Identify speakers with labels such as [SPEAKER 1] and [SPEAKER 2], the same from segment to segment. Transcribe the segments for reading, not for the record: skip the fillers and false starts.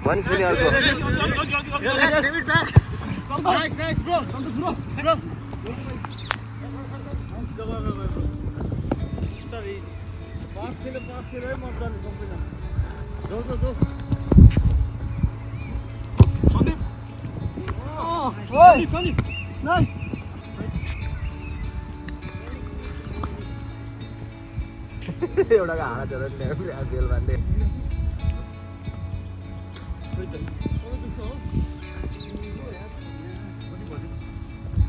[SPEAKER 1] पनि छैन अर्को
[SPEAKER 2] पास खेले है मजाले सबैजना जाऊ
[SPEAKER 1] एउटा हाँडा झरेर ल्याएर बेल बाँध्दै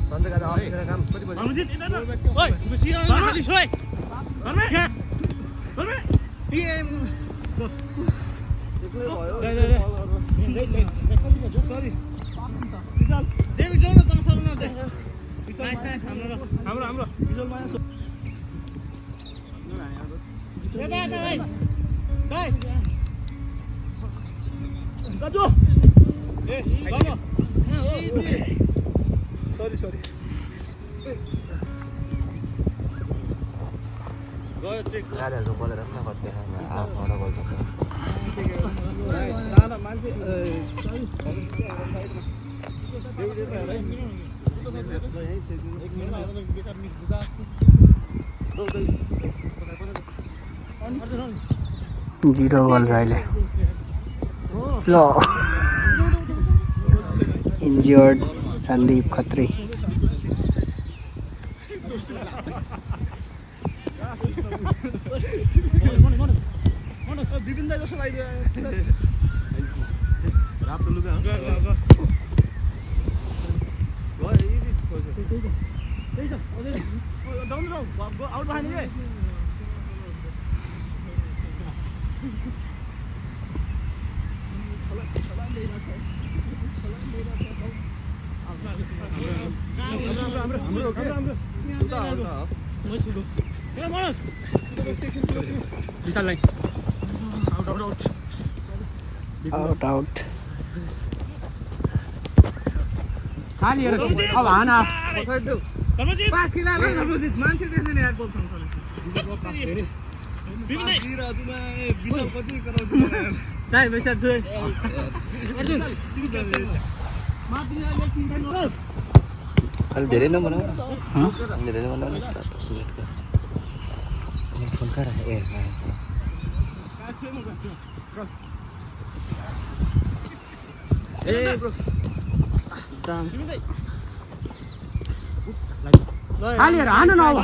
[SPEAKER 1] सन्चै गाजा अफिसको काम कति बजे
[SPEAKER 2] सरी गयो चेक
[SPEAKER 1] गाडीहरूको बोलेर पनि नगर्दै आफूबाट बोल्छ
[SPEAKER 2] मान्छे
[SPEAKER 3] जिरो गोल्स अहिले ल इन्जियर्ड सन्दीप खत्री
[SPEAKER 2] विपिन दाइ जस्तो लागिदियो रातो लुगा आउट behind के
[SPEAKER 3] आउट खाली अब हाना
[SPEAKER 2] मान्छे देख्दैन यार बोल्छ
[SPEAKER 1] अलि धेरै नबनाऊ धेरै नबनाऊ फोन कहाँ राखेँ
[SPEAKER 3] खाली हानु न अब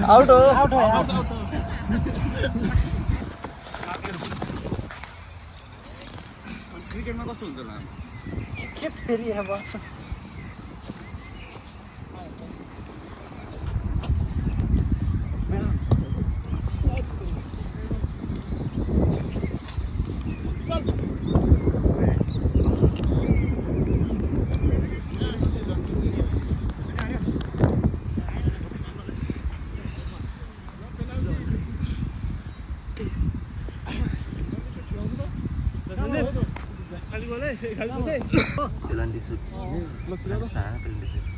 [SPEAKER 1] आउट हो
[SPEAKER 2] क्रिकेटमा कस्तो हुन्छ होला
[SPEAKER 3] के फेरि अब
[SPEAKER 1] पेनल्टी सुट पेनल्टी सुट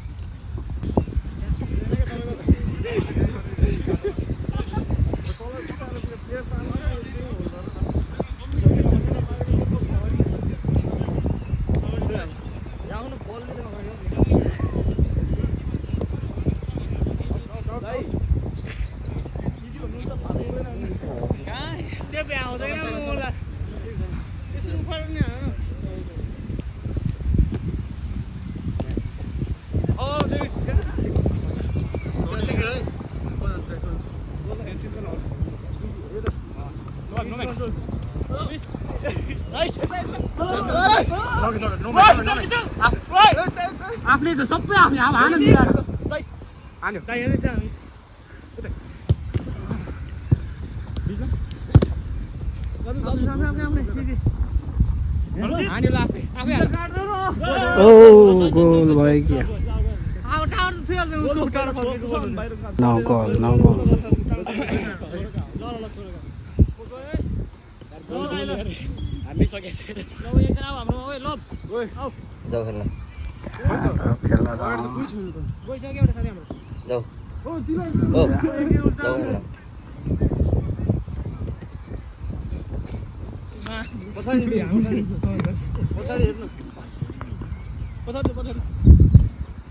[SPEAKER 3] आफूले त सबै आफूले अब हान मिलाएर
[SPEAKER 2] हान्यो दाइ हेर्दैछ हामी
[SPEAKER 3] हान्यो ल आफै आफै
[SPEAKER 1] ओ गोल भयो क्या
[SPEAKER 2] अब टावर छुइहाल्छ उसको टावर फर्केको
[SPEAKER 1] नो गोल नो गोल
[SPEAKER 4] जाऊ खेल्न
[SPEAKER 1] खेल्न
[SPEAKER 4] जाऊ हो जाऊ खेल्न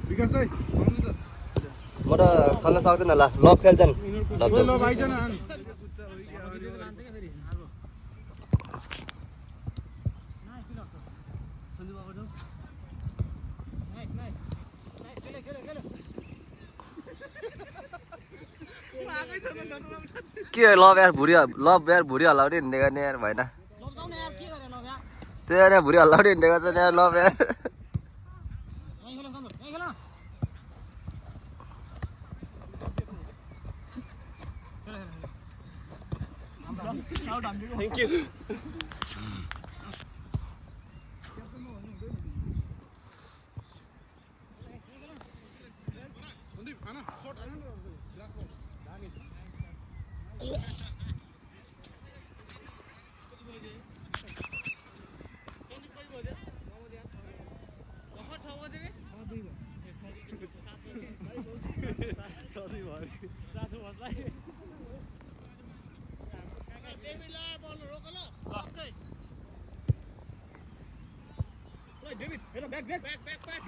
[SPEAKER 2] विकास दाइ
[SPEAKER 4] म त खेल्न सक्दैन ल लभ खेल्छन् लभ
[SPEAKER 2] ल भाइजन
[SPEAKER 4] के लभ यार भुरी हल्लाउने हिँडेको गर्ने यार भएन त्यो यार भुरी हल्लाउने हिँडेको छ यार लभ यार
[SPEAKER 2] थ्याङ्क यू David, back.